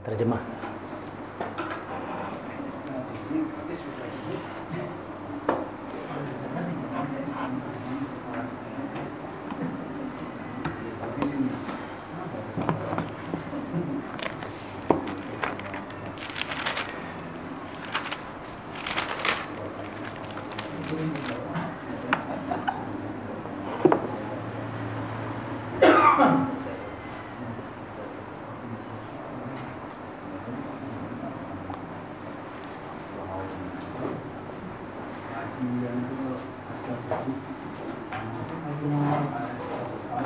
terjemah.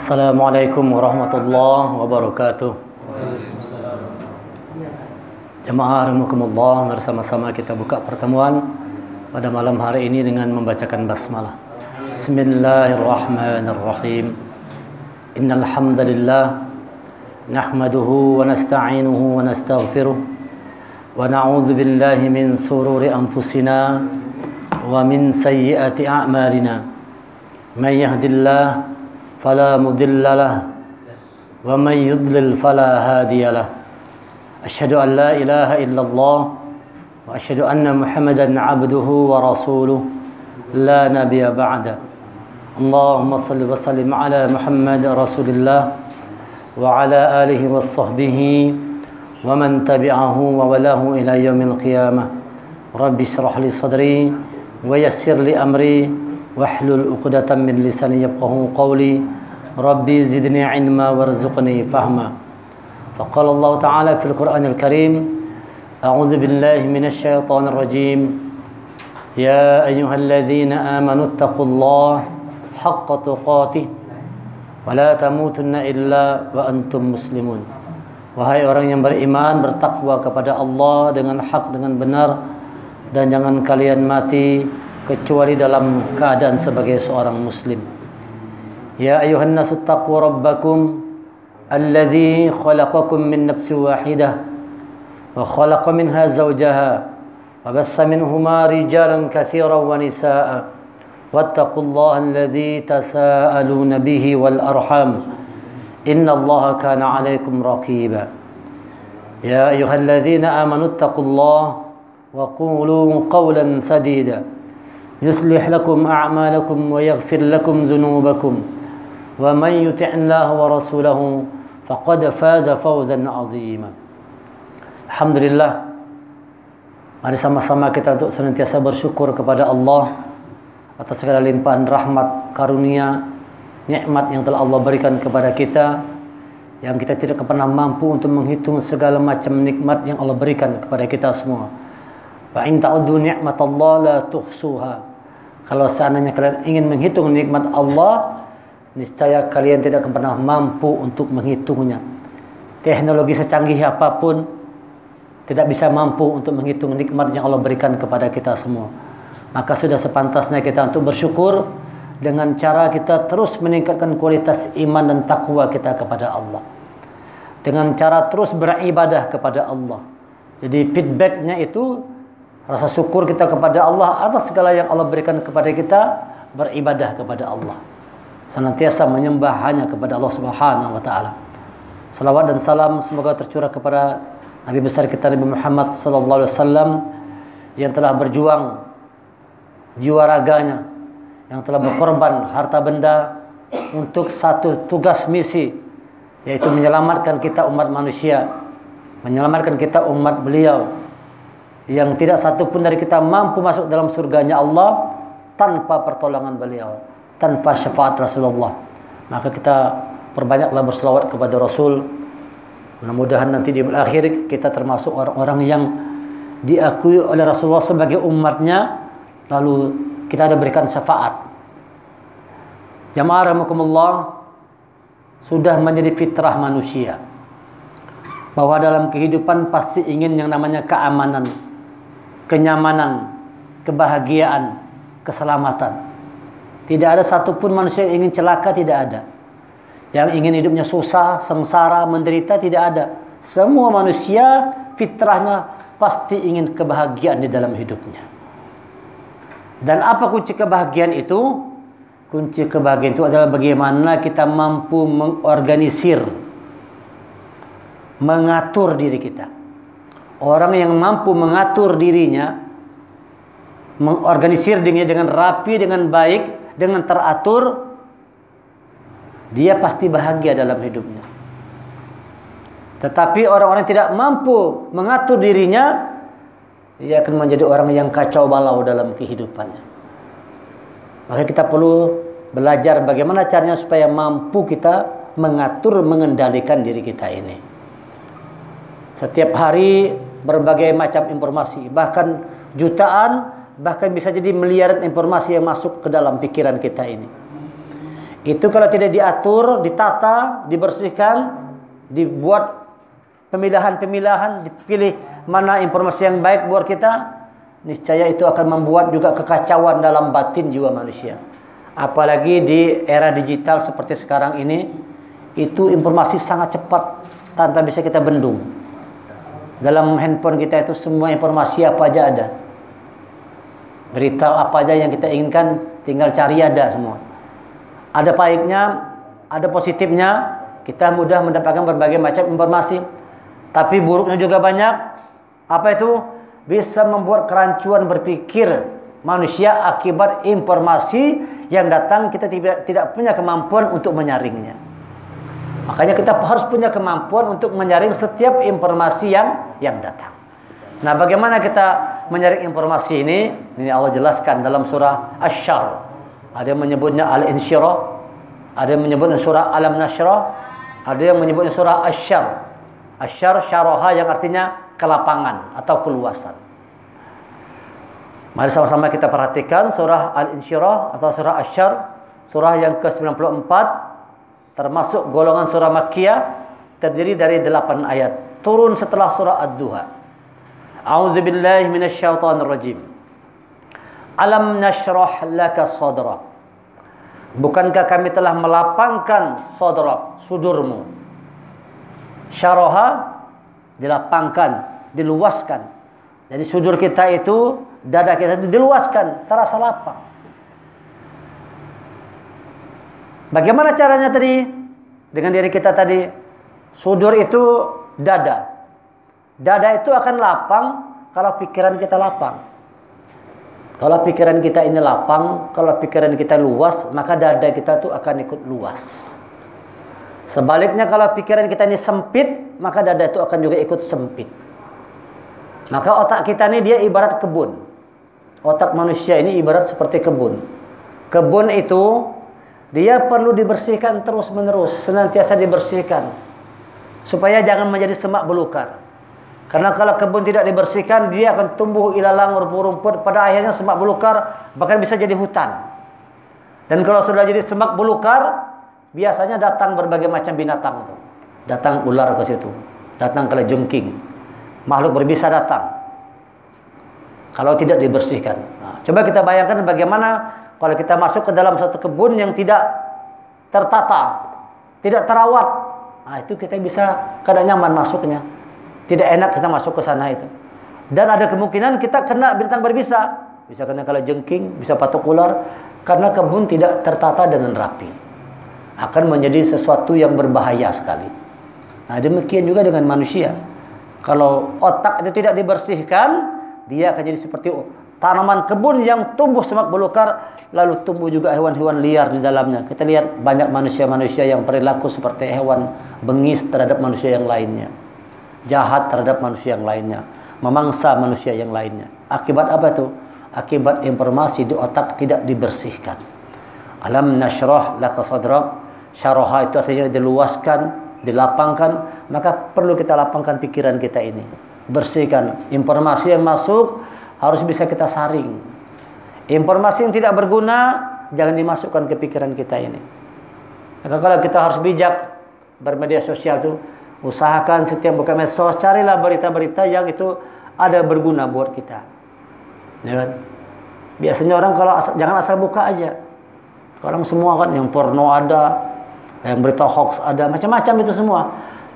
Assalamualaikum warahmatullahi wabarakatuh. Jamaah rahimakumullah, bersama-sama kita buka pertemuan pada malam hari ini dengan membacakan basmalah. Bismillahirrahmanirrahim. Innal hamdalillah nahmaduhu wa nasta'inuhu wa nastaghfiruh wa na'udzu billahi min sururi anfusina wa min sayyiati a'malina. May yahdihillahu فلا مضل له ومن يضلل فلا هادي له أشهد أن لا إله إلا الله وأشهد أن محمدا عبده ورسوله لا نبي بعده اللهم صل وسلم على محمد رسول الله وعلى آله وصحبه ومن تبعه وولاه إلى يوم القيامة رب اشرح لي صدري ويسر لي أمري واحلل عقدة من لساني يفقهوا قولي ربي زدني علما وارزقني فهما فقال الله تعالى في القرآن الكريم أعوذ بالله من الشيطان الرجيم يا أيها الذين آمنوا اتقوا الله حق تقاته ولا تموتن إلا وأنتم مسلمون. Wahai orang yang beriman, bertakwa kepada Allah dengan hak, dengan benar, dan jangan kalian mati kecuali dalam keadaan sebagai seorang muslim. Ya ayuhan nasu taqu rabbakum alladhi khalaqakum min nafsin wahidah wa khalaqa minha zawjaha wa bassa minhuma rijalan katsiran wa nisaa'a wattaqullaha alladhi tasaaluna bihi wal arham innallaha kana 'alaykum raqiba. Ya ayyuhalladzina amanu taqullaha wa qulu qawlan sadida يصلح لكم أعمالكم ويغفر لكم ذنوبكم ومن يطع الله ورسوله فقد فاز فوزا عظيما. Alhamdulillah, mari sama-sama kita untuk senantiasa bersyukur kepada Allah atas segala limpahan rahmat, karunia, nikmat yang telah Allah berikan kepada kita, yang kita tidak pernah mampu untuk menghitung segala macam nikmat yang Allah berikan kepada kita semua. Wa in ta'uddu ni'matallahi la tuhsuha. Kalau seandainya kalian ingin menghitung nikmat Allah, niscaya kalian tidak akan pernah mampu untuk menghitungnya. Teknologi secanggih apapun tidak bisa mampu untuk menghitung nikmat yang Allah berikan kepada kita semua. Maka sudah sepantasnya kita untuk bersyukur dengan cara kita terus meningkatkan kualitas iman dan takwa kita kepada Allah, dengan cara terus beribadah kepada Allah. Jadi feedbacknya itu rasa syukur kita kepada Allah atas segala yang Allah berikan kepada kita, beribadah kepada Allah, senantiasa menyembah hanya kepada Allah Subhanahu wa taala. Salawat dan salam semoga tercurah kepada Nabi besar kita Nabi Muhammad sallallahu alaihi wasallam yang telah berjuang jiwa raganya, yang telah berkorban harta benda untuk satu tugas misi, yaitu menyelamatkan kita umat manusia, menyelamatkan kita umat beliau, yang tidak satu pun dari kita mampu masuk dalam surganya Allah tanpa pertolongan beliau, tanpa syafaat Rasulullah. Maka kita perbanyaklah berselawat kepada Rasul. Mudah-mudahan nanti di akhir kita termasuk orang-orang yang diakui oleh Rasulullah sebagai umatnya, lalu kita ada berikan syafaat. Jamaah rahimakumullah, sudah menjadi fitrah manusia bahwa dalam kehidupan pasti ingin yang namanya keamanan, kenyamanan, kebahagiaan, keselamatan. Tidak ada satupun manusia yang ingin celaka, tidak ada. Yang ingin hidupnya susah, sengsara, menderita, tidak ada. Semua manusia fitrahnya pasti ingin kebahagiaan di dalam hidupnya. Dan apa kunci kebahagiaan itu? Kunci kebahagiaan itu adalah bagaimana kita mampu mengorganisir, mengatur diri kita. Orang yang mampu mengatur dirinya, mengorganisir dirinya dengan rapi, dengan baik, dengan teratur, dia pasti bahagia dalam hidupnya. Tetapi orang-orang yang tidak mampu mengatur dirinya, dia akan menjadi orang yang kacau balau dalam kehidupannya. Maka kita perlu belajar bagaimana caranya supaya mampu kita mengatur, mengendalikan diri kita ini. Setiap hari berbagai macam informasi, bahkan jutaan, bahkan bisa jadi miliaran informasi yang masuk ke dalam pikiran kita ini. Itu kalau tidak diatur, ditata, dibersihkan, dibuat pemilahan-pemilahan, dipilih mana informasi yang baik buat kita, niscaya itu akan membuat juga kekacauan dalam batin jiwa manusia. Apalagi di era digital seperti sekarang ini, itu informasi sangat cepat tanpa bisa kita bendung. Dalam handphone kita itu semua informasi apa aja ada. Berita apa aja yang kita inginkan tinggal cari, ada semua. Ada baiknya, ada positifnya, kita mudah mendapatkan berbagai macam informasi. Tapi buruknya juga banyak. Apa itu? Bisa membuat kerancuan berpikir manusia akibat informasi yang datang, kita tidak punya kemampuan untuk menyaringnya. Makanya kita harus punya kemampuan untuk menyaring setiap informasi yang datang. Nah, bagaimana kita menyaring informasi ini? Ini Allah jelaskan dalam surah Asy-Syarh. Ada yang menyebutnya Al-Insyirah, ada yang menyebutnya surah Alam Nashrah, ada yang menyebutnya surah Asy-Syarh. Asy-Syarh syaraha yang artinya kelapangan atau keluasan. Mari sama-sama kita perhatikan surah Al-Insyirah atau surah Asy-Syarh, surah yang ke-94, termasuk golongan surah Makkiyah, terdiri dari 8 ayat. Turun setelah surah Ad-Duha. A'udzubillahi minasyaitonirrajim. Alam nashrah laka sadrak. Bukankah kami telah melapangkan sadrak, sudurmu. Syaraha, dilapangkan, diluaskan. Jadi sudur kita itu, dada kita itu diluaskan, terasa lapang. Bagaimana caranya tadi? Dengan diri kita tadi. Sudur itu dada. Dada itu akan lapang kalau pikiran kita lapang. Kalau pikiran kita ini lapang, kalau pikiran kita luas, maka dada kita itu akan ikut luas. Sebaliknya kalau pikiran kita ini sempit, maka dada itu akan juga ikut sempit. Maka otak kita ini dia ibarat kebun. Otak manusia ini ibarat seperti kebun. Kebun itu dia perlu dibersihkan terus-menerus, senantiasa dibersihkan, supaya jangan menjadi semak belukar. Karena kalau kebun tidak dibersihkan, dia akan tumbuh ilalang, rumput-rumput, pada akhirnya semak belukar, bahkan bisa jadi hutan. Dan kalau sudah jadi semak belukar, biasanya datang berbagai macam binatang. Datang ular ke situ, datang kalajengking, makhluk berbisa datang. Kalau tidak dibersihkan. Nah, coba kita bayangkan bagaimana kalau kita masuk ke dalam satu kebun yang tidak tertata, tidak terawat. Nah, itu kita bisa kada nyaman masuknya. Tidak enak kita masuk ke sana itu. Dan ada kemungkinan kita kena binatang berbisa. Bisa kena kalajengking, bisa patuk ular. Karena kebun tidak tertata dengan rapi. Akan menjadi sesuatu yang berbahaya sekali. Nah, demikian juga dengan manusia. Kalau otak itu tidak dibersihkan, dia akan jadi seperti tanaman kebun yang tumbuh semak belukar, lalu tumbuh juga hewan-hewan liar di dalamnya. Kita lihat banyak manusia-manusia yang perilaku seperti hewan bengis terhadap manusia yang lainnya, jahat terhadap manusia yang lainnya, memangsa manusia yang lainnya. Akibat apa itu? Akibat informasi di otak tidak dibersihkan. Alam nashrah laka sadrak. Syaraha itu artinya diluaskan, dilapangkan. Maka perlu kita lapangkan pikiran kita ini, bersihkan. Informasi yang masuk harus bisa kita saring. Informasi yang tidak berguna jangan dimasukkan ke pikiran kita ini. Maka kalau kita harus bijak bermedia sosial itu, usahakan setiap buka medsos, carilah berita-berita yang itu ada berguna buat kita. Ya kan? Biasanya orang kalau jangan asal buka aja. Sekarang semua kan yang porno ada, yang berita hoax ada, macam-macam itu semua.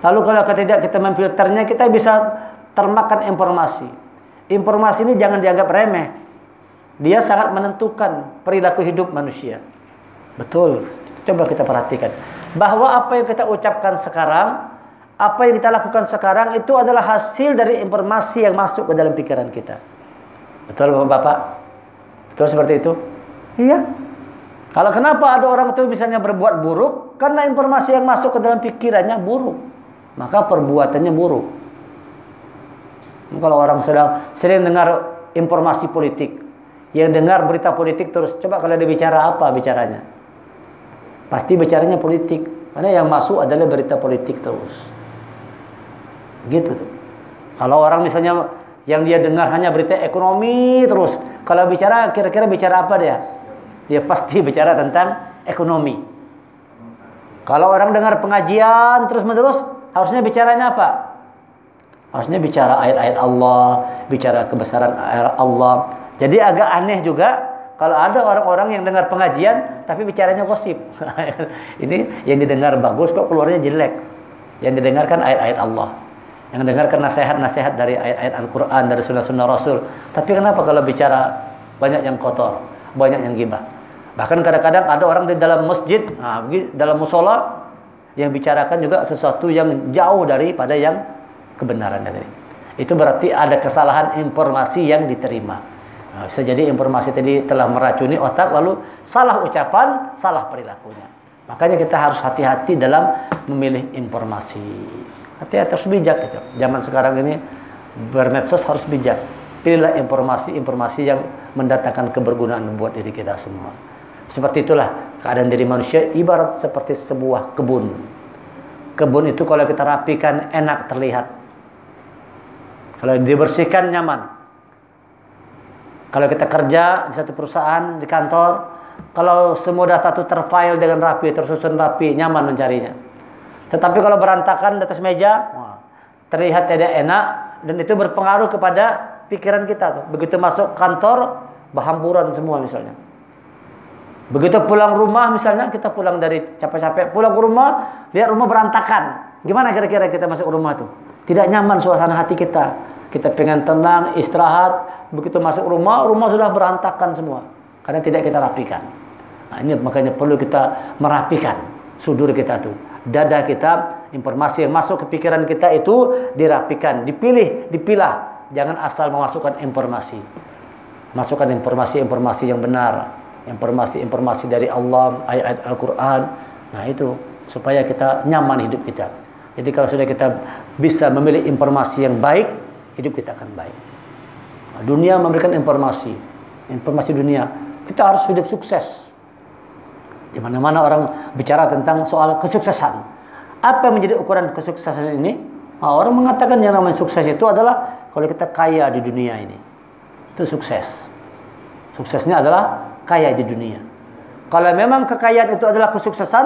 Lalu kalau tidak kita memfilternya, kita bisa termakan informasi. Informasi ini jangan dianggap remeh. Dia sangat menentukan perilaku hidup manusia. Betul. Coba kita perhatikan bahwa apa yang kita ucapkan sekarang apa yang kita lakukan sekarang itu adalah hasil dari informasi yang masuk ke dalam pikiran kita. Betul Bapak-bapak? Betul seperti itu? Iya. Kalau kenapa ada orang itu misalnya berbuat buruk? Karena informasi yang masuk ke dalam pikirannya buruk. Maka perbuatannya buruk. Kalau orang sering dengar informasi politik, yang dengar berita politik terus, coba kalau dia bicara apa bicaranya? Pasti bicaranya politik. Karena yang masuk adalah berita politik terus. Gitu tuh. Kalau orang misalnya yang dia dengar hanya berita ekonomi terus, kalau bicara kira-kira bicara apa dia? Dia pasti bicara tentang ekonomi. Kalau orang dengar pengajian terus-menerus, harusnya bicaranya apa? Harusnya bicara ayat-ayat Allah, bicara kebesaran Allah. Jadi agak aneh juga kalau ada orang-orang yang dengar pengajian tapi bicaranya gosip. Ini yang didengar bagus kok keluarnya jelek. Yang didengarkan ayat-ayat Allah. Yang dengarkan nasihat-nasihat dari ayat-ayat Al-Quran, dari sunnah-sunnah Rasul. Tapi kenapa kalau bicara banyak yang kotor, banyak yang ghibah? Bahkan kadang-kadang ada orang di dalam masjid, dalam musola, yang bicarakan juga sesuatu yang jauh daripada yang kebenaran tadi. Itu berarti ada kesalahan informasi yang diterima. Bisa jadi informasi tadi telah meracuni otak, lalu salah ucapan, salah perilakunya. Makanya kita harus hati-hati dalam memilih informasi. Hati-hati, harus bijak gitu. Zaman sekarang ini bermedsos harus bijak. Pilihlah informasi-informasi yang mendatangkan kebergunaan buat diri kita semua. Seperti itulah keadaan diri manusia, ibarat seperti sebuah kebun. Kebun itu kalau kita rapikan enak terlihat. Kalau dibersihkan nyaman. Kalau kita kerja di satu perusahaan, di kantor, kalau semua data itu terfile dengan rapi, tersusun rapi, nyaman mencarinya. Tetapi kalau berantakan di atas meja, terlihat tidak enak, dan itu berpengaruh kepada pikiran kita tuh. Begitu masuk kantor, berhamburan semua misalnya. Begitu pulang rumah misalnya, kita pulang dari capek-capek, pulang ke rumah, lihat rumah berantakan. Gimana kira-kira kita masuk ke rumah tuh? Tidak nyaman suasana hati kita. Kita pengen tenang, istirahat. Begitu masuk rumah, rumah sudah berantakan semua. Karena tidak kita rapikan. Nah, ini makanya perlu kita merapikan sudur kita tuh. Dada kita, informasi yang masuk ke pikiran kita itu dirapikan, dipilah. Jangan asal memasukkan informasi. Masukkan informasi-informasi yang benar. Informasi-informasi dari Allah, ayat-ayat Al-Quran. Nah itu, supaya kita nyaman hidup kita. Jadi kalau sudah kita bisa memilih informasi yang baik, hidup kita akan baik. Nah, dunia memberikan informasi dunia. Kita harus hidup sukses. Di mana-mana orang bicara tentang soal kesuksesan. Apa yang menjadi ukuran kesuksesan ini? Nah, orang mengatakan yang namanya sukses itu adalah kalau kita kaya di dunia ini. Itu sukses. Suksesnya adalah kaya di dunia. Kalau memang kekayaan itu adalah kesuksesan,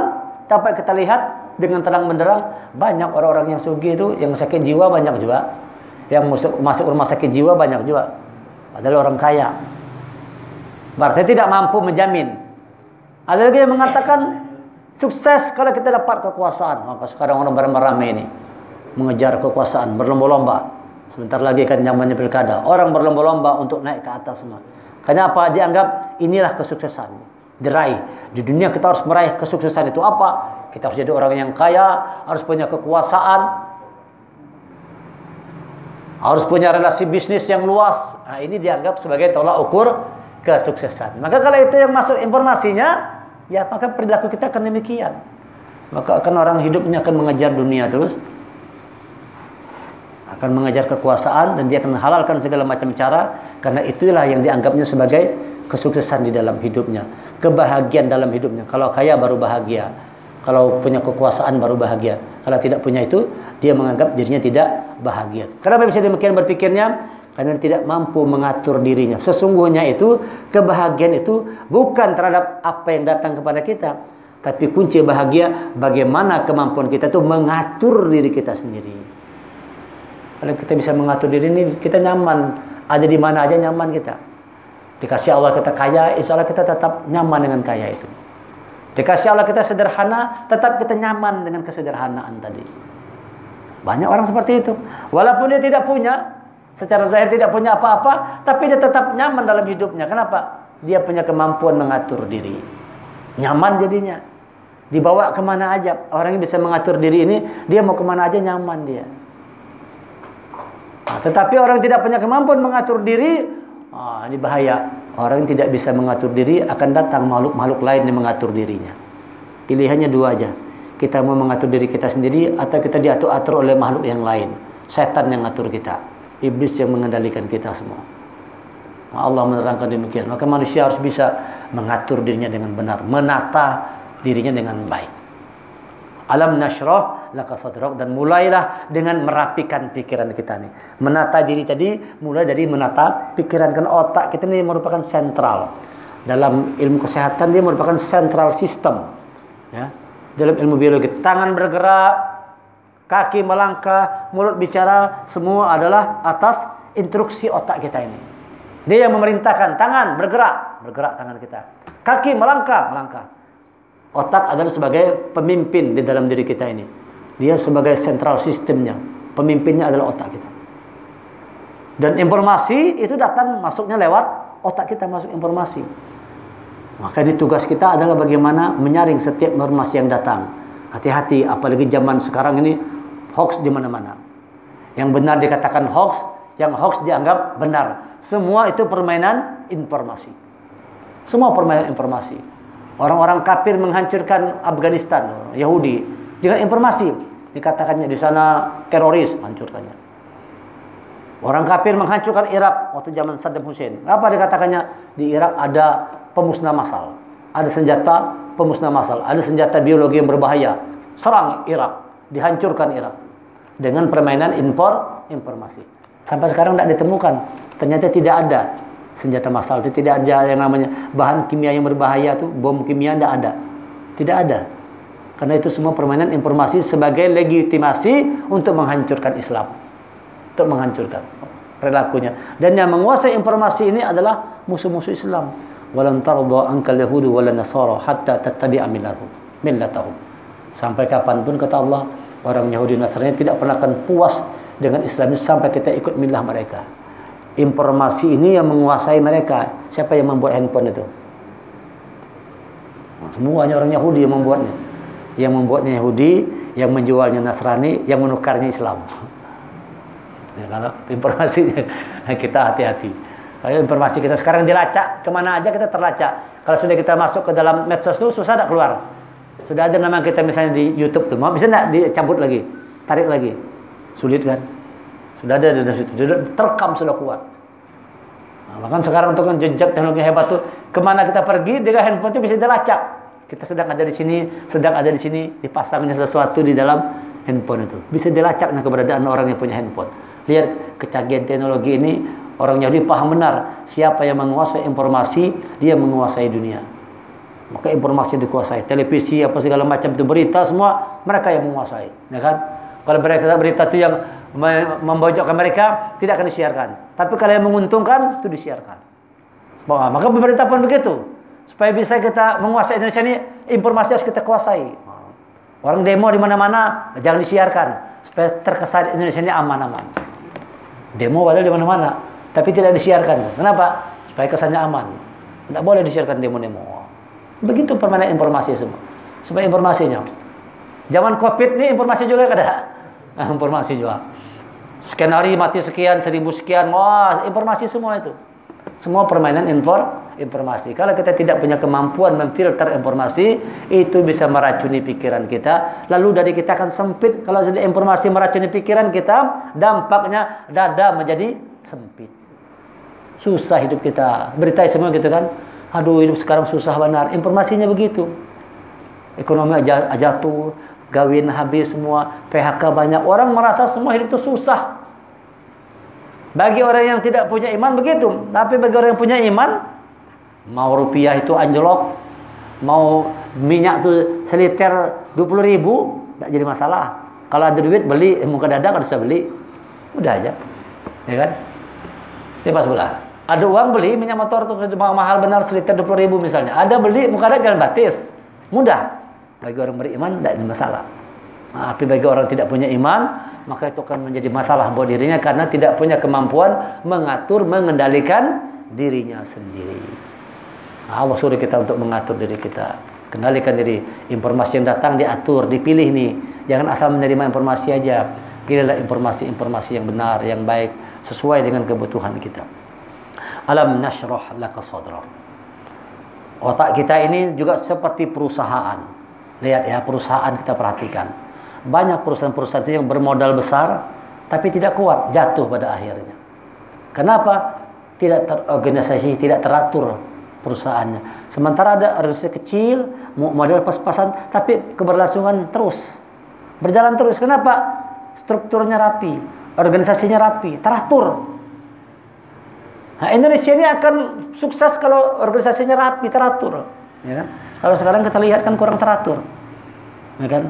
dapat kita lihat dengan terang benderang banyak orang-orang yang sugih itu, yang sakit jiwa banyak juga, yang masuk rumah sakit jiwa banyak juga. Padahal orang kaya. Berarti tidak mampu menjamin. Ada lagi yang mengatakan sukses kalau kita dapat kekuasaan. Maka sekarang orang beramai-ramai ini mengejar kekuasaan, berlomba-lomba. Sebentar lagi kan zamannya pilkada. Orang berlomba-lomba untuk naik ke atas semua. Kenapa? Dianggap inilah kesuksesan. Diraih. Di dunia kita harus meraih kesuksesan itu apa? Kita harus jadi orang yang kaya, harus punya kekuasaan, harus punya relasi bisnis yang luas. Nah, ini dianggap sebagai tolak ukur kesuksesan. Maka kalau itu yang masuk informasinya, ya maka perilaku kita akan demikian. Maka akan orang hidupnya akan mengejar dunia terus, akan mengejar kekuasaan, dan dia akan menghalalkan segala macam cara, karena itulah yang dianggapnya sebagai kesuksesan di dalam hidupnya, kebahagiaan dalam hidupnya. Kalau kaya baru bahagia, kalau punya kekuasaan baru bahagia. Kalau tidak punya itu, dia menganggap dirinya tidak bahagia. Kenapa bisa demikian berpikirnya? Karena tidak mampu mengatur dirinya. Sesungguhnya itu, kebahagiaan itu bukan terhadap apa yang datang kepada kita, tapi kunci bahagia bagaimana kemampuan kita itu mengatur diri kita sendiri. Kalau kita bisa mengatur diri ini, kita nyaman. Ada di mana aja nyaman kita. Dikasih Allah kita kaya, insya Allah kita tetap nyaman dengan kaya itu. Dikasih Allah kita sederhana, tetap kita nyaman dengan kesederhanaan tadi. Banyak orang seperti itu. Walaupun dia tidak punya, secara zahir tidak punya apa-apa, tapi dia tetap nyaman dalam hidupnya. Kenapa? Dia punya kemampuan mengatur diri. Nyaman jadinya. Dibawa kemana aja. Orang yang bisa mengatur diri ini, dia mau kemana aja nyaman dia. Nah, tetapi orang yang tidak punya kemampuan mengatur diri, ini bahaya. Orang yang tidak bisa mengatur diri, akan datang makhluk-makhluk lain yang mengatur dirinya. Pilihannya dua aja. Kita mau mengatur diri kita sendiri, atau kita diatur-atur oleh makhluk yang lain. Setan yang ngatur kita, iblis yang mengendalikan kita semua. Allah menerangkan demikian. Maka manusia harus bisa mengatur dirinya dengan benar, menata dirinya dengan baik. Alam nashrah laka sadrak, dan mulailah dengan merapikan pikiran kita nih. Menata diri tadi mulai dari menata pikiran, kan otak kita ini merupakan sentral. Dalam ilmu kesehatan dia merupakan central system. Ya. Dalam ilmu biologi, tangan bergerak, kaki melangkah, mulut bicara, semua adalah atas instruksi otak kita ini. Dia yang memerintahkan, tangan bergerak, bergerak tangan kita. Kaki melangkah, melangkah. Otak adalah sebagai pemimpin di dalam diri kita ini. Dia sebagai central sistemnya. Pemimpinnya adalah otak kita. Dan informasi itu datang masuknya lewat otak kita, masuk informasi. Maka ini tugas kita adalah bagaimana menyaring setiap informasi yang datang. Hati-hati, apalagi zaman sekarang ini hoax di mana-mana. Yang benar dikatakan hoax, yang hoax dianggap benar. Semua itu permainan informasi. Semua permainan informasi. Orang-orang kafir menghancurkan Afghanistan, Yahudi, dengan informasi. Dikatakannya di sana teroris, hancurkannya. Orang kafir menghancurkan Irak waktu zaman Saddam Hussein. Apa dikatakannya? Di Irak ada pemusnah massal, ada senjata pemusnah massal, ada senjata biologi yang berbahaya. Serang Irak, dihancurkan Irak dengan permainan informasi. Sampai sekarang tidak ditemukan. Ternyata tidak ada senjata massal itu, tidak ada yang namanya bahan kimia yang berbahaya itu, bom kimia tidak ada. Tidak ada. Karena itu semua permainan informasi sebagai legitimasi untuk menghancurkan Islam. Untuk menghancurkan perilakunya. Dan yang menguasai informasi ini adalah musuh-musuh Islam. Walan tarda ankal yahudu walan nasara hatta tattabi'a millatahum. Sampai kapanpun kata Allah, orang Yahudi Nasrani tidak pernah akan puas dengan Islam sampai kita ikut milah mereka. Informasi ini yang menguasai mereka. Siapa yang membuat handphone itu? Semuanya orang Yahudi yang membuatnya. Yang membuatnya Yahudi, yang menjualnya Nasrani, yang menukarnya Islam. Ya, kalau informasinya kita hati-hati. Kalau informasi kita sekarang dilacak, kemana aja kita terlacak. Kalau sudah kita masuk ke dalam medsos itu susah tak keluar. Sudah ada nama kita misalnya di YouTube tuh, bisa enggak dicabut lagi, tarik lagi? Sulit kan? Sudah ada di situ, terekam sudah kuat. Nah, bahkan sekarang untuk jejak teknologi hebat tuh, kemana kita pergi dengan handphone itu bisa dilacak. Kita sedang ada di sini, dipasangnya sesuatu di dalam handphone itu. Bisa dilacaknya keberadaan orang yang punya handphone. Lihat kecanggihan teknologi ini, orang Yahudi paham benar, siapa yang menguasai informasi, dia menguasai dunia. Maka informasi dikuasai, televisi apa segala macam itu, berita semua mereka yang menguasai, ya kan? Kalau berita itu yang membojokkan mereka tidak akan disiarkan. Tapi kalau yang menguntungkan itu disiarkan. Maka pemerintah pun begitu. Supaya bisa kita menguasai Indonesia ini, informasi harus kita kuasai. Orang demo di mana-mana jangan disiarkan supaya terkesan Indonesia ini aman-aman. Demo padahal di mana-mana, tapi tidak disiarkan. Kenapa? Supaya kesannya aman. Tidak boleh disiarkan demo-demo. Begitu permainan informasi semua. Supaya informasinya. Zaman Covid ini informasi juga ada. Informasi juga. Sekian hari mati sekian, 1000 sekian. Wah, informasi semua itu. Semua permainan informasi. Kalau kita tidak punya kemampuan memfilter informasi, itu bisa meracuni pikiran kita. Lalu dari kita akan sempit. Kalau sudah informasi meracuni pikiran kita, dampaknya dada menjadi sempit. Susah hidup kita. Berita semua gitu kan. Aduh, hidup sekarang susah benar. Informasinya begitu. Ekonomi jatuh, gawin habis semua, PHK banyak. Orang merasa semua hidup itu susah. Bagi orang yang tidak punya iman begitu. Tapi bagi orang yang punya iman, mau rupiah itu anjlok, mau minyak itu seliter 20.000, tidak jadi masalah. Kalau ada duit beli, muka dada kan bisa beli. Udah aja. Ya kan? Ini pas bola. Ada uang beli minyak motor tuh mahal benar seliter 20.000 misalnya. Ada beli muka dada jalan batis. Mudah. Bagi orang beriman tidak ada masalah. Tapi bagi orang tidak punya iman, maka itu akan menjadi masalah buat dirinya karena tidak punya kemampuan mengatur, mengendalikan dirinya sendiri. Allah suruh kita untuk mengatur diri kita. Kendalikan diri. Informasi yang datang diatur, dipilih nih. Jangan asal menerima informasi aja. Pilihlah informasi-informasi yang benar, yang baik, sesuai dengan kebutuhan kita. Alam nashrah laka sadrak. Otak kita ini juga seperti perusahaan. Lihat ya, perusahaan kita perhatikan. Banyak perusahaan-perusahaan itu yang bermodal besar, tapi tidak kuat, jatuh pada akhirnya. Kenapa? Tidak terorganisasi, tidak teratur perusahaannya. Sementara ada organisasi kecil, modal pas-pasan, tapi keberlangsungan terus. Berjalan terus. Kenapa? Strukturnya rapi, organisasinya rapi, teratur. Nah, Indonesia ini akan sukses kalau organisasinya rapi, teratur, ya kan? Kalau sekarang kita lihat kan kurang teratur, ya kan?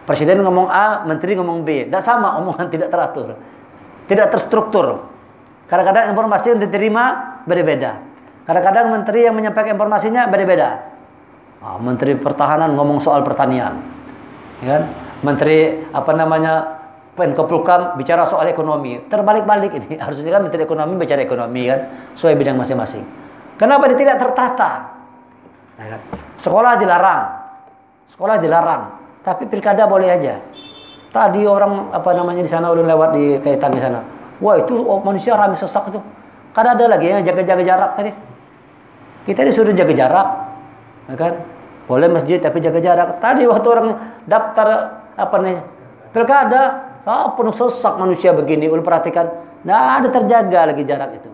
Presiden ngomong A, menteri ngomong B, tidak sama, omongan tidak teratur, tidak terstruktur. Kadang-kadang informasi yang diterima beda-beda. Kadang-kadang menteri yang menyampaikan informasinya beda-beda. Nah, menteri pertahanan ngomong soal pertanian, ya kan? Menteri Menko Polhukam bicara soal ekonomi, terbalik-balik ini. Harusnya kan Menteri Ekonomi bicara ekonomi kan, sesuai bidang masing-masing. Kenapa dia tidak tertata? Nah, kan? Sekolah dilarang, tapi pilkada boleh aja. Tadi orang di sana udah lewat di kaitan di sana. Wah itu manusia ramai sesak itu. Kan ada lagi yang jaga-jaga jarak tadi. Kita disuruh jaga jarak, ya kan? Boleh masjid tapi jaga jarak. Tadi waktu orang daftar pilkada. Penuh sesak manusia begini. Ulun perhatikan, nggak ada terjaga lagi jarak itu.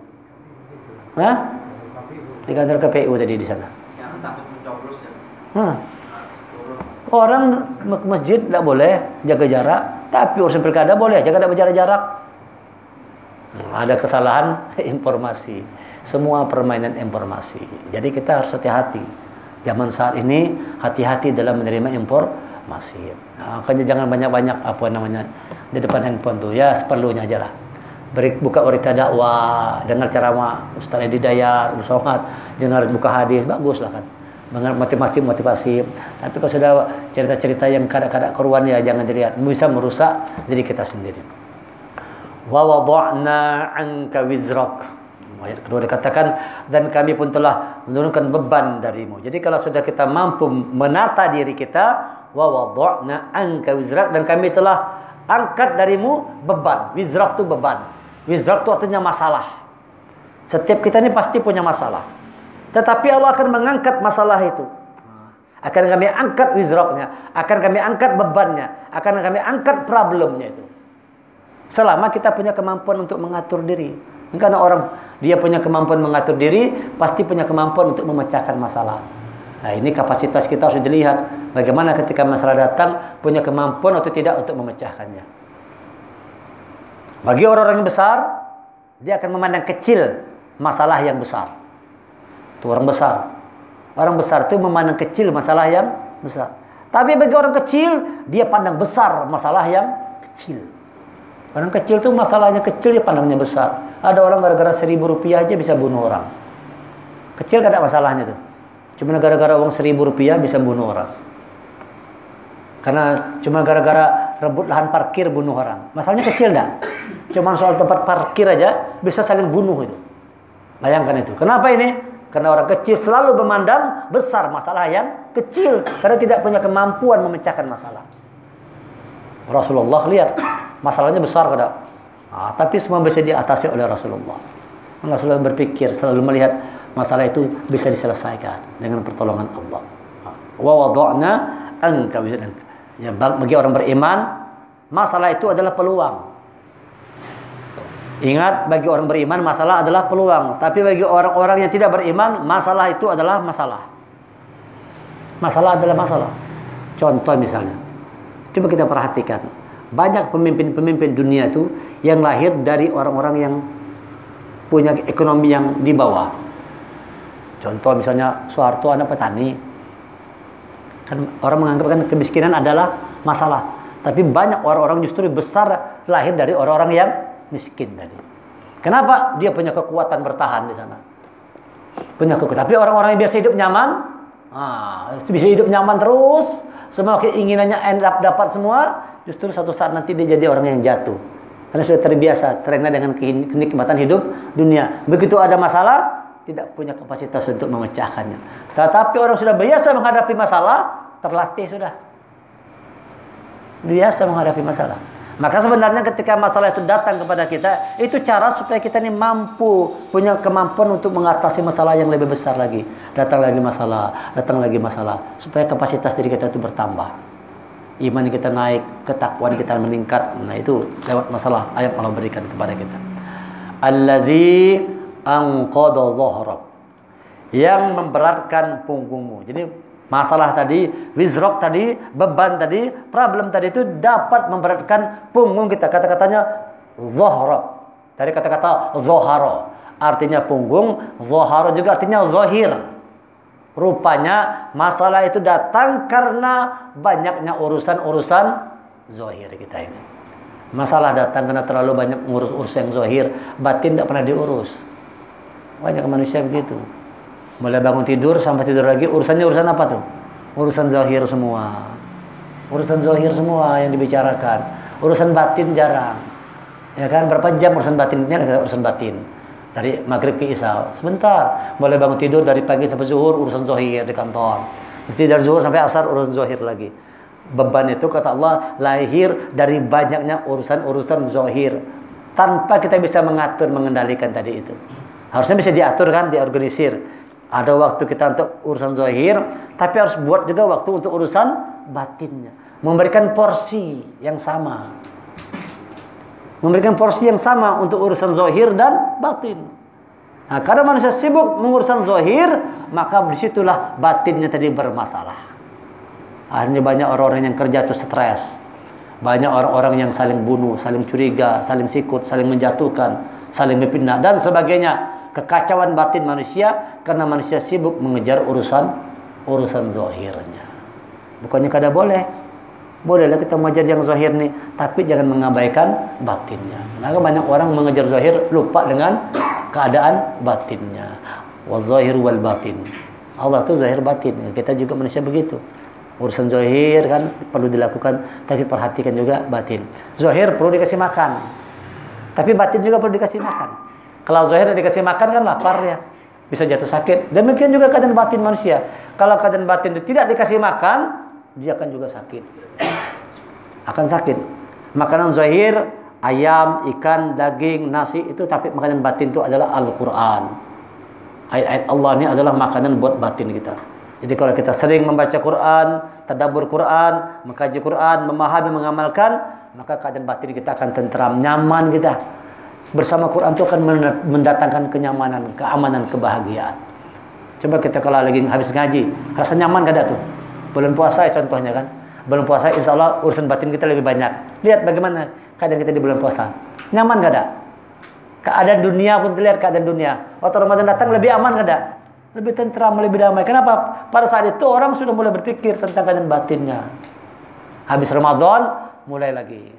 Hah? Di kantor KPU tadi di sana. Jangan takut mencoblos ya. Orang masjid nggak boleh jaga jarak, tapi urusan pilkada boleh jaga jarak. Ada kesalahan informasi. Semua permainan informasi. Jadi kita harus hati-hati. Zaman saat ini hati-hati dalam menerima informasi. Makanya jangan banyak-banyak di depan handphone tuh, ya seperlunya aja lah. Buka berita dakwah, dengar ceramah Ustaz Edi Dayat, Ustaz, dengar buka hadis, bagus lah kan. Dengar motivasi. Tapi kalau sudah cerita-cerita yang kadang-kadang keruan ya jangan dilihat, bisa merusak diri kita sendiri. Wa wada'na 'anka wizrak. Ayat kedua dikatakan, dan kami pun telah menurunkan beban darimu. Jadi kalau sudah kita mampu menata diri kita, wa wada'na 'anka wizrak, dan kami telah angkat darimu beban. Wizrak itu beban. Wizrak itu artinya masalah. Setiap kita ini pasti punya masalah. Tetapi Allah akan mengangkat masalah itu. Akan kami angkat wizraknya, akan kami angkat bebannya, akan kami angkat problemnya itu. Selama kita punya kemampuan untuk mengatur diri. Karena orang dia punya kemampuan mengatur diri, pasti punya kemampuan untuk memecahkan masalah. Nah, ini kapasitas kita harus dilihat. Bagaimana ketika masalah datang, punya kemampuan atau tidak untuk memecahkannya. Bagi orang-orang yang besar, dia akan memandang kecil masalah yang besar. Itu orang besar. Orang besar itu memandang kecil masalah yang besar. Tapi bagi orang kecil, dia pandang besar masalah yang kecil. Orang kecil itu masalahnya kecil, dia pandangnya besar. Ada orang gara-gara Rp1.000 aja bisa bunuh orang. Kecil gak ada masalahnya tuh. Cuma gara-gara uang Rp1.000 bisa bunuh orang. Karena cuma gara-gara rebut lahan parkir bunuh orang. Masalahnya kecil dah. Cuma soal tempat parkir aja bisa saling bunuh itu. Bayangkan itu. Kenapa ini? Karena orang kecil selalu memandang besar masalah yang kecil. Karena tidak punya kemampuan memecahkan masalah. Rasulullah lihat. Masalahnya besar kada. Tapi semua bisa diatasi oleh Rasulullah. Rasulullah berpikir, selalu melihat masalah itu bisa diselesaikan dengan pertolongan Allah. Wa wada'na anka wizrak. Ya, bagi orang beriman, masalah itu adalah peluang. Ingat, bagi orang beriman masalah adalah peluang. Tapi bagi orang-orang yang tidak beriman, masalah itu adalah masalah. Masalah adalah masalah. Contoh misalnya, coba kita perhatikan. Banyak pemimpin-pemimpin dunia itu yang lahir dari orang-orang yang punya ekonomi yang di bawah. Contoh misalnya Soeharto anak petani. Kan orang menganggap kan kemiskinan adalah masalah. Tapi banyak orang-orang justru besar lahir dari orang-orang yang miskin tadi. Kenapa? Dia punya kekuatan bertahan di sana. Punya kekuatan. Tapi orang-orang yang biasa hidup nyaman, bisa hidup nyaman terus, semua keinginannya dapat semua, justru suatu saat nanti dia jadi orang yang jatuh. Karena sudah terbiasa, terlena dengan kenikmatan hidup dunia. Begitu ada masalah, tidak punya kapasitas untuk memecahkannya. Tetapi orang sudah biasa menghadapi masalah, terlatih sudah. Biasa menghadapi masalah. Maka sebenarnya ketika masalah itu datang kepada kita, itu cara supaya kita ini mampu, punya kemampuan untuk mengatasi masalah yang lebih besar lagi. Datang lagi masalah, supaya kapasitas diri kita itu bertambah. Iman kita naik, ketakwaan kita meningkat. Nah itu lewat masalah ayat Allah berikan kepada kita. Alladzi anqadha dhahrak, yang memberatkan punggungmu. Jadi masalah tadi, wizrok tadi, beban tadi, problem tadi itu dapat memberatkan punggung kita. Kata-katanya zohro, dari kata-kata zoharo, artinya punggung. Zoharo juga artinya zohir. Rupanya masalah itu datang karena banyaknya urusan-urusan zohir kita ini. Masalah datang karena terlalu banyak ngurus yang zohir, batin tidak pernah diurus. Banyak manusia begitu. Mulai bangun tidur sampai tidur lagi, urusannya urusan apa tuh? Urusan zahir semua. Urusan zahir semua yang dibicarakan. Urusan batin jarang. Ya kan, berapa jam urusan batinnya adalah urusan batin. Dari maghrib ke isya, sebentar. Mulai bangun tidur dari pagi sampai zuhur, urusan zahir di kantor. Nanti dari zuhur sampai asar, urusan zahir lagi. Beban itu kata Allah lahir dari banyaknya urusan-urusan zahir. Tanpa kita bisa mengatur, mengendalikan tadi itu. Harusnya bisa diatur kan, diorganisir. Ada waktu kita untuk urusan zahir, tapi harus buat juga waktu untuk urusan batinnya. Memberikan porsi yang sama. Memberikan porsi yang sama untuk urusan zahir dan batin. Nah, karena manusia sibuk mengurusan zahir, maka disitulah batinnya tadi bermasalah. Akhirnya banyak orang-orang yang kerja itu stres. Banyak orang-orang yang saling bunuh, saling curiga, saling sikut, saling menjatuhkan, saling memfitnah dan sebagainya. Kekacauan batin manusia karena manusia sibuk mengejar urusan zahirnya. Bukannya kada boleh. Bolehlah kita mengejar yang zahir nih, tapi jangan mengabaikan batinnya. Karena banyak orang mengejar zahir lupa dengan keadaan batinnya. Wa zahir wal batin. Allah itu zahir batin. Kita juga manusia begitu. Urusan zahir kan perlu dilakukan, tapi perhatikan juga batin. Zahir perlu dikasih makan, tapi batin juga perlu dikasih makan. Kalau zahir dikasih makan kan lapar ya, bisa jatuh sakit. Demikian juga keadaan batin manusia. Kalau keadaan batin itu tidak dikasih makan, dia akan juga sakit. Akan sakit. Makanan zahir, ayam, ikan, daging, nasi itu, tapi makanan batin itu adalah Al-Quran. Ayat-ayat Allah ini adalah makanan buat batin kita. Jadi kalau kita sering membaca Quran, tadabbur Quran, mengkaji Quran, memahami, mengamalkan, maka keadaan batin kita akan tentram, nyaman kita. Bersama Quran itu akan mendatangkan kenyamanan, keamanan, kebahagiaan. Coba kita kalau lagi habis ngaji, rasa nyaman gak ada tuh. Bulan puasa ya contohnya kan. Bulan puasa insya Allah urusan batin kita lebih banyak. Lihat bagaimana keadaan kita di bulan puasa. Nyaman gak ada? Keadaan dunia pun terlihat keadaan dunia. Waktu Ramadan datang lebih aman gak ada? Lebih tentram, lebih damai. Kenapa? Pada saat itu orang sudah mulai berpikir tentang keadaan batinnya. Habis Ramadan mulai lagi.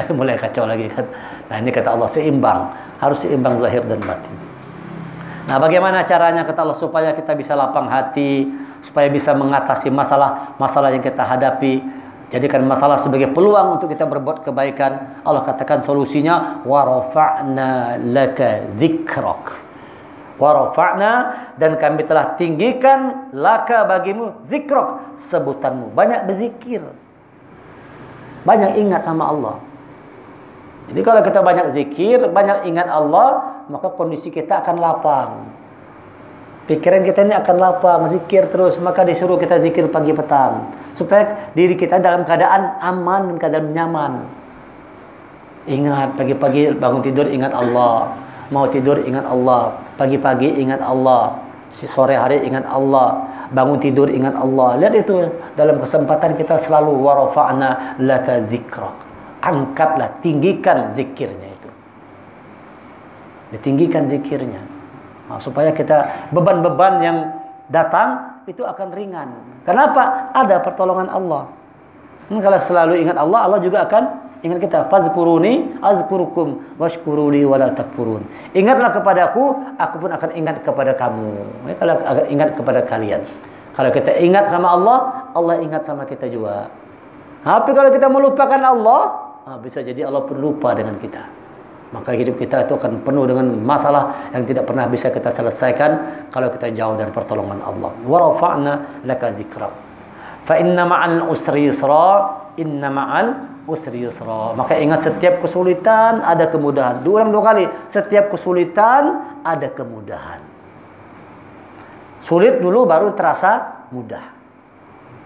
Mulai kacau lagi kan. Nah ini kata Allah seimbang. Harus seimbang zahir dan batin. Nah bagaimana caranya kata Allah supaya kita bisa lapang hati, supaya bisa mengatasi masalah yang kita hadapi. Jadikan masalah sebagai peluang untuk kita berbuat kebaikan. Allah katakan solusinya wa rafa'na laka dzikrak. Wa rafa'na, dan kami telah tinggikan laka bagimu dzikrak, sebutanmu. Banyak berzikir. Banyak ingat sama Allah. Jadi kalau kita banyak zikir, banyak ingat Allah, maka kondisi kita akan lapang. Pikiran kita ini akan lapang, zikir terus, maka disuruh kita zikir pagi petang. Supaya diri kita dalam keadaan aman dan keadaan nyaman. Ingat, pagi-pagi bangun tidur ingat Allah. Mau tidur ingat Allah. Pagi-pagi ingat Allah. Sore hari ingat Allah. Bangun tidur ingat Allah. Lihat itu, dalam kesempatan kita selalu wa rafa'na laka dzikrak. Angkatlah, tinggikan zikirnya itu. Ditinggikan zikirnya. Nah, supaya kita beban-beban yang datang itu akan ringan. Kenapa? Ada pertolongan Allah. Kalau selalu ingat Allah, Allah juga akan ingat kita. Fazkuruni azkurukum washkuruli wala takfurun. Ingatlah kepadaku, aku pun akan ingat kepada kamu. Kalau akan ingat kepada kalian. Kalau kita ingat sama Allah, Allah ingat sama kita juga. Tapi kalau kita melupakan Allah, bisa jadi Allah pun lupa dengan kita. maka hidup kita itu akan penuh dengan masalah yang tidak pernah bisa kita selesaikan kalau kita jauh dari pertolongan Allah. Wa rafa'na laka dzikra. Fa inna ma'al usri yusra, inna ma'al usri yusra. Maka ingat, setiap kesulitan ada kemudahan. Diulang 2 kali. Setiap kesulitan ada kemudahan. Sulit dulu baru terasa mudah.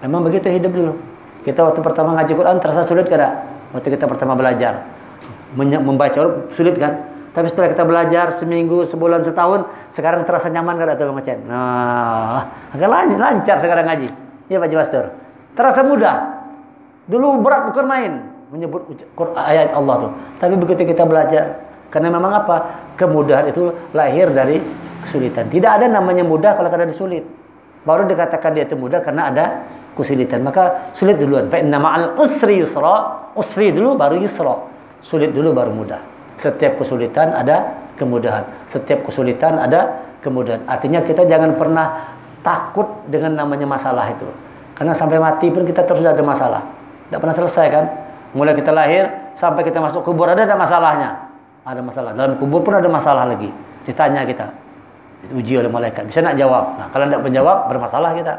Memang begitu hidup dulu. Kita waktu pertama ngaji Quran terasa sulit kada? Waktu kita pertama belajar membaca sulit kan? Tapi setelah kita belajar seminggu, sebulan, setahun, sekarang terasa nyaman kada tuh Bang Aceh? Nah, agak lancar sekarang ngaji. Ya Pak Pastor. Terasa mudah. Dulu berat bukan main menyebut ayat Allah tuh. Tapi begitu kita belajar, karena memang apa? Kemudahan itu lahir dari kesulitan. Tidak ada namanya mudah kalau kada disulit. Baru dikatakan dia itu mudah karena ada kesulitan. Maka sulit duluan. Fa inna ma'al usri yusra. Usri dulu baru yusra. Sulit dulu baru mudah. Setiap kesulitan ada kemudahan. Setiap kesulitan ada kemudahan. Artinya kita jangan pernah takut dengan namanya masalah itu. Karena sampai mati pun kita terus ada masalah. Tidak pernah selesai kan? Mulai kita lahir sampai kita masuk kubur ada masalahnya. Ada masalah. Dalam kubur pun ada masalah lagi. Ditanya kita. Diuji oleh malaikat. Bisa nak jawab. Nah, kalau tidak menjawab bermasalah kita.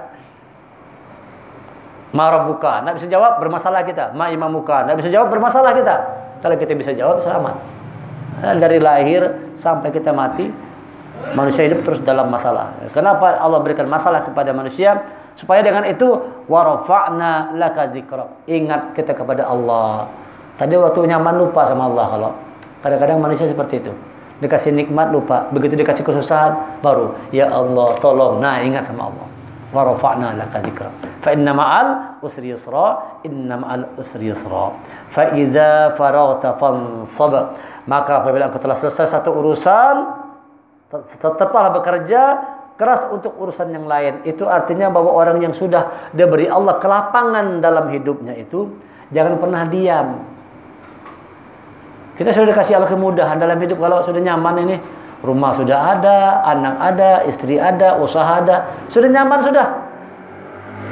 Ma rabbuka, tidak bisa jawab bermasalah kita. Ma imamuka, tidak bisa jawab bermasalah kita. Kalau kita bisa jawab, selamat. Dan dari lahir sampai kita mati, manusia hidup terus dalam masalah. Kenapa Allah berikan masalah kepada manusia? Supaya dengan itu wa rafa'na laka dzikra. Ingat kita kepada Allah. Tadi waktu nyaman lupa sama Allah. Kalau kadang-kadang manusia seperti itu. Dikasih nikmat lupa, begitu dikasih kesusahan baru ya Allah tolong. Nah, ingat sama Allah. Wa rafa'na laka dzikra. Fa inna ma'al usri yusra, inna ma'al usri yusra. Fa idza faraghta fansab. Maka apabila engkau telah selesai satu urusan, tetaplah bekerja keras untuk urusan yang lain. Itu artinya bahwa orang yang sudah diberi Allah kelapangan dalam hidupnya itu jangan pernah diam. Kita sudah dikasih Allah kemudahan dalam hidup. Kalau sudah nyaman ini, rumah sudah ada, anak ada, istri ada, usaha ada, sudah nyaman sudah.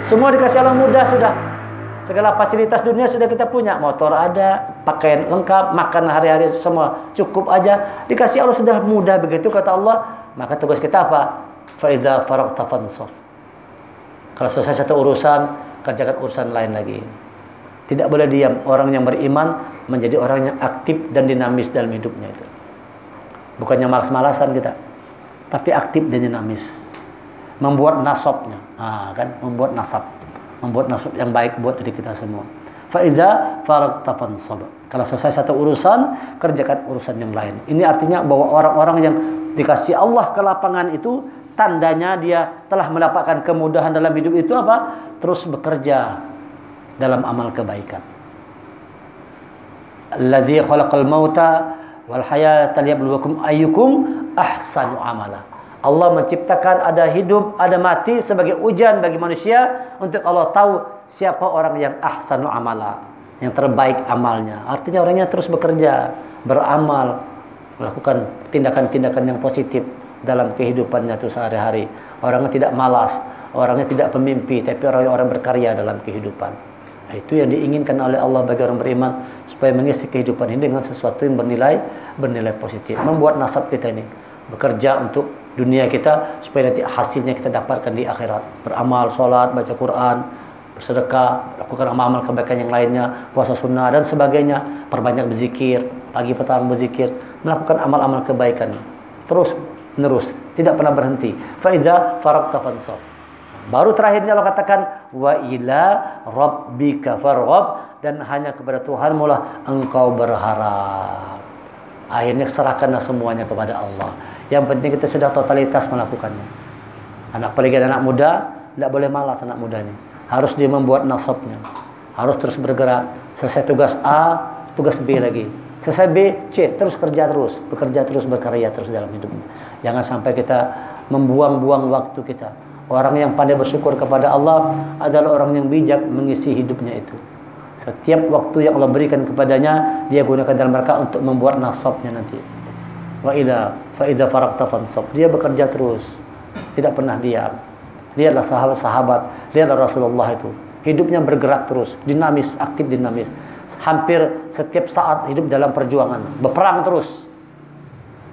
Semua dikasih Allah mudah sudah. Segala fasilitas dunia sudah kita punya, motor ada, pakaian lengkap, makan hari-hari semua cukup aja. Dikasih Allah sudah mudah begitu kata Allah. Maka tugas kita apa? Fa idza faraghta fansab. Kalau selesai satu urusan, kerjakan urusan lain lagi. Tidak boleh diam. Orang yang beriman menjadi orang yang aktif dan dinamis dalam hidupnya itu. Bukannya malas-malasan kita, tapi aktif dan dinamis. Membuat nasabnya, kan? Membuat nasab yang baik buat diri kita semua. Fa iza faraghta fansab. Kalau selesai satu urusan, kerjakan urusan yang lain. Ini artinya bahwa orang-orang yang dikasih Allah kelapangan itu, tandanya dia telah mendapatkan kemudahan dalam hidup itu apa? Terus bekerja dalam amal kebaikan. Alladzi khalaqal mauta wal hayata liyabluwakum ayyukum ahsanu amala. Allah menciptakan ada hidup, ada mati sebagai ujian bagi manusia untuk Allah tahu siapa orang yang ahsanu amala, yang terbaik amalnya. Artinya orangnya terus bekerja, beramal, melakukan tindakan-tindakan yang positif dalam kehidupannya itu sehari-hari. Orangnya tidak malas, orangnya tidak pemimpi, tapi orang berkarya dalam kehidupan. Nah, itu yang diinginkan oleh Allah bagi orang beriman, supaya mengisi kehidupan ini dengan sesuatu yang bernilai positif. Membuat nasab kita ini bekerja untuk dunia kita, supaya nanti hasilnya kita dapatkan di akhirat. Beramal, sholat, baca Quran, bersedekah, lakukan amal-amal kebaikan yang lainnya, puasa sunnah dan sebagainya, perbanyak berzikir, pagi petang berzikir, melakukan amal-amal kebaikan terus menerus, tidak pernah berhenti. Fa idza faraghta fansab. Baru terakhirnya Allah katakan wa ila rabbika farghab, dan hanya kepada Tuhanmu lah engkau berharap. Akhirnya serahkanlah semuanya kepada Allah. Yang penting kita sudah totalitas melakukannya. Apalagi anak muda, tidak boleh malas anak muda ini. Harus dia membuat nasabnya. Harus terus bergerak. Selesai tugas A, tugas B lagi. Selesai B, C, terus kerja terus. Bekerja terus, berkarya terus dalam hidupnya. Jangan sampai kita membuang-buang waktu kita. Orang yang pandai bersyukur kepada Allah adalah orang yang bijak mengisi hidupnya itu. Setiap waktu yang Allah berikan kepadanya, dia gunakan dalam rangka untuk membuat nasabnya nanti. Wa ila fa idza faraghta fansab. Dia bekerja terus, tidak pernah diam. Dia adalah sahabat-sahabat, dia adalah Rasulullah itu. Hidupnya bergerak terus, dinamis, aktif dinamis. hampir setiap saat hidup dalam perjuangan, berperang terus.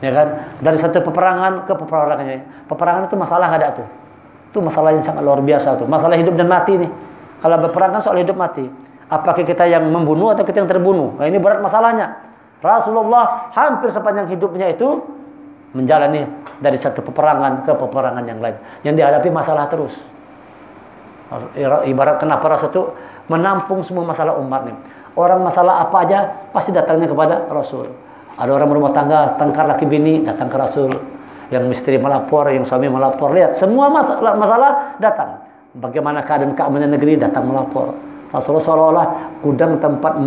Ya kan? Dari satu peperangan ke peperangannya. Peperangan itu masalah nggak ada tuh. Itu masalah yang sangat luar biasa tuh. Masalah hidup dan mati nih. Kalau berperang kan soal hidup mati. Apakah kita yang membunuh atau kita yang terbunuh? Nah, ini berat masalahnya. Rasulullah hampir sepanjang hidupnya itu menjalani dari satu peperangan ke peperangan yang lain. Yang dihadapi masalah terus. Ibarat kenapa Rasul itu menampung semua masalah umat nih. Orang masalah apa aja pasti datangnya kepada Rasul. Ada orang berumah tangga, tengkar laki bini, datang ke Rasul. Yang istri melapor, yang suami melapor. Lihat, semua masalah datang. Bagaimana keadaan keamanan negeri, datang melapor. Rasulullah seolah-olah gudang tempat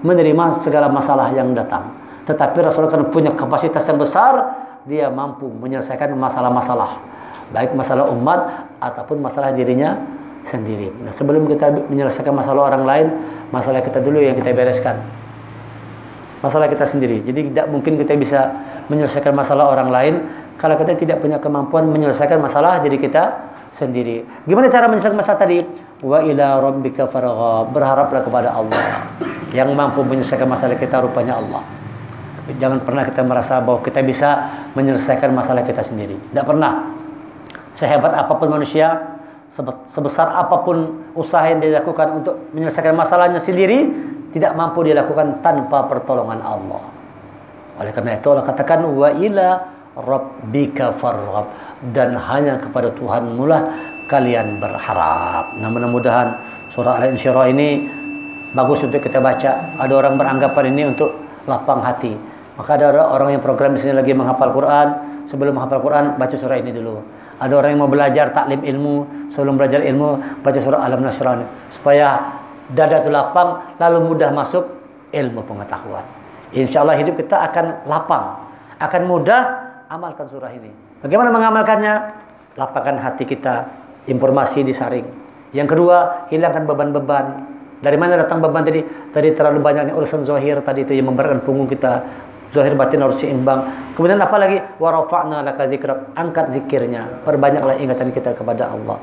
menerima segala masalah yang datang. Tetapi Rasulullah kan punya kapasitas yang besar, dia mampu menyelesaikan masalah-masalah. Baik masalah umat, ataupun masalah dirinya sendiri. Nah, sebelum kita menyelesaikan masalah orang lain, masalah kita dulu yang kita bereskan. Masalah kita sendiri. Jadi tidak mungkin kita bisa menyelesaikan masalah orang lain kalau kita tidak punya kemampuan menyelesaikan masalah diri kita sendiri. Gimana cara menyelesaikan masalah tadi? Wa ila rabbika farghab. Berharaplah kepada Allah yang mampu menyelesaikan masalah kita, rupanya Allah. Jangan pernah kita merasa bahwa kita bisa menyelesaikan masalah kita sendiri. Tidak pernah. Sehebat apapun manusia, sebesar apapun usaha yang dilakukan untuk menyelesaikan masalahnya sendiri, tidak mampu dilakukan tanpa pertolongan Allah. Oleh karena itu Allah katakan wa ila rabbika farghab, dan hanya kepada Tuhanmu lah kalian berharap. Nah, mudah-mudahan surah Al-Insyirah ini bagus untuk kita baca. Ada orang beranggapan ini untuk lapang hati. Maka ada orang yang program di sini lagi menghafal Quran, sebelum menghafal Quran baca surah ini dulu. Ada orang yang mau belajar taklim ilmu, sebelum belajar ilmu baca surah Alam Nasrani, supaya dada itu lapang, lalu mudah masuk ilmu pengetahuan. Insya Allah hidup kita akan lapang, akan mudah amalkan surah ini. Bagaimana mengamalkannya? Lapangkan hati kita, informasi disaring. Yang kedua, hilangkan beban-beban. Dari mana datang beban tadi? Tadi terlalu banyaknya urusan zahir tadi itu yang memberatkan punggung kita. Zahir batin harus seimbang. Kemudian apa lagi? Wa rafa'na laka dzikrak. Angkat zikirnya. Perbanyaklah ingatan kita kepada Allah.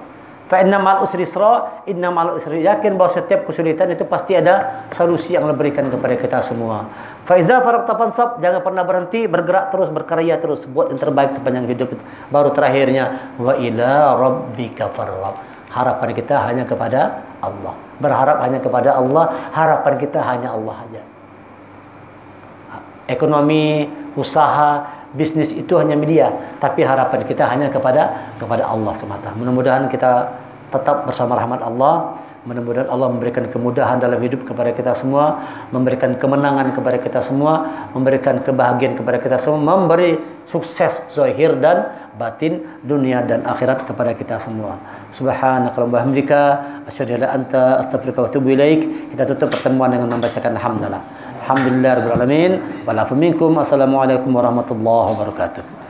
Fa inna ma'al usri yusra, inna ma'al usri. Yakin bahwa setiap kesulitan itu pasti ada solusi yang Allah berikan kepada kita semua. Fa iza faraqta fansab, jangan pernah berhenti, bergerak terus, berkarya terus, buat yang terbaik sepanjang hidup itu. Baru terakhirnya wa ila rabbika farghab. Harapan kita hanya kepada Allah. Berharap hanya kepada Allah, harapan kita hanya Allah aja. Ekonomi, usaha, bisnis itu hanya media, tapi harapan kita hanya kepada Allah semata. Mudah-mudahan kita tetap bersama rahmat Allah. Mudah-mudahan Allah memberikan kemudahan dalam hidup kepada kita semua, memberikan kemenangan kepada kita semua, memberikan kebahagiaan kepada kita semua, memberi sukses zahir dan batin, dunia dan akhirat kepada kita semua. Subhanakallahumma wa bihamdika asyhadu an la ilaha illa anta astaghfiruka wa atubu ilaik. Kita tutup pertemuan dengan membacakan alhamdulillah. Alhamdulillahirabbil alamin. Wa la minkum. Assalamualaikum warahmatullahi wabarakatuh.